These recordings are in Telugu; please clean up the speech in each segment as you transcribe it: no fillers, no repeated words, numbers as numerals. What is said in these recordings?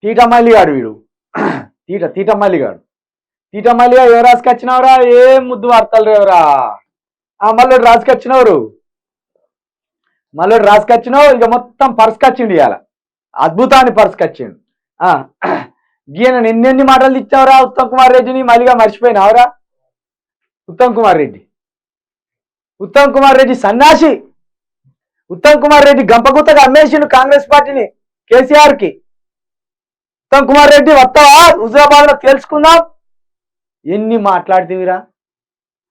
తీటమల్లిగాడు వీడు. తీటమల్లిగాడు. తీటమల్లిగా ఏ రాసుకొచ్చినవరా? ఏం ముద్దు వార్తలు రేవరా? మళ్ళీ రాసుకొచ్చినవరు, ఇక మొత్తం పరుసుకొచ్చిండు ఇవాళ. అద్భుతాన్ని పరుసుకొచ్చిండు. గీయన ఎన్నెన్ని మాటలు ఇచ్చావురా ఉత్తమ్ కుమార్ రెడ్డిని మళ్ళీగా మర్చిపోయినావురా? ఉత్తమ్ కుమార్ రెడ్డి సన్యాసి. ఉత్తమ్ కుమార్ రెడ్డి గంపగుత్తగా అమ్మేసిండు కాంగ్రెస్ పార్టీని కేసీఆర్ కి. ఉత్తమ్ కుమార్ రెడ్డి వస్తావా హుజరాబాద్ లో తెలుసుకుందాం. ఎన్ని మాట్లాడితేవిరా?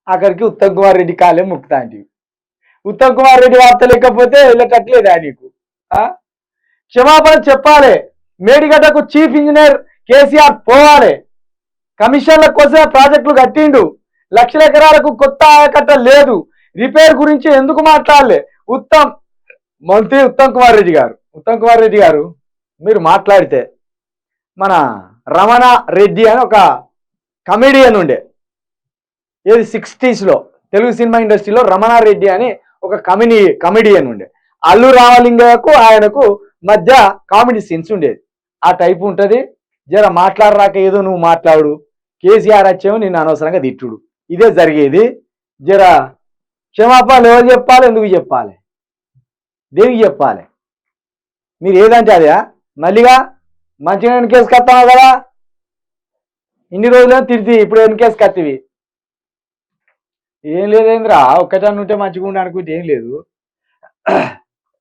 అక్కడికి ఉత్తమ్ కుమార్ రెడ్డి కాలే ముక్తా అంటివి. ఉత్తమ్ కుమార్ రెడ్డి వార్త లేకపోతే వెళ్ళటట్లేదా నీకు? క్షమాపణ చెప్పాలి. మేడిగడ్డకు చీఫ్ ఇంజనీర్ కేసీఆర్ పోవాలి. కమిషన్ల కోసమే ప్రాజెక్టులు కట్టిండు. లక్షల ఎకరాలకు కొత్త ఆయకట్ట లేదు. రిపేర్ గురించి ఎందుకు మాట్లాడలే? మంత్రి ఉత్తమ్ కుమార్ రెడ్డి గారు మీరు మాట్లాడితే మన రమణ రెడ్డి అని ఒక కమెడియన్ ఉండే, ఏది 60s తెలుగు సినిమా ఇండస్ట్రీలో రమణ రెడ్డి అని ఒక కమెడియన్ ఉండే. అల్లు రామలింగయ్యకు ఆయనకు మధ్య కామెడీ సీన్స్ ఉండేది. ఆ టైపు ఉంటుంది. జర మాట్లాడరాక ఏదో నువ్వు మాట్లాడు, కేసీఆర్ వచ్చేమో నిన్ను అనవసరంగా తిట్టుడు, ఇదే జరిగేది. జర క్షమాపణలు ఎవరు చెప్పాలి? ఎందుకు చెప్పాలి? దేనికి చెప్పాలి? మీరు ఏదంటే అదే మళ్ళీగా మంచిగా ఎన్కేసు కత్తావు కదా, ఇన్ని రోజులు తిరిగి ఇప్పుడు ఎన్కేసు కత్తివి. ఏం లేదేంద్రా, ఒక్కటాన్ని ఉంటే మంచిగా ఉండి అనుకుంటే ఏం లేదు.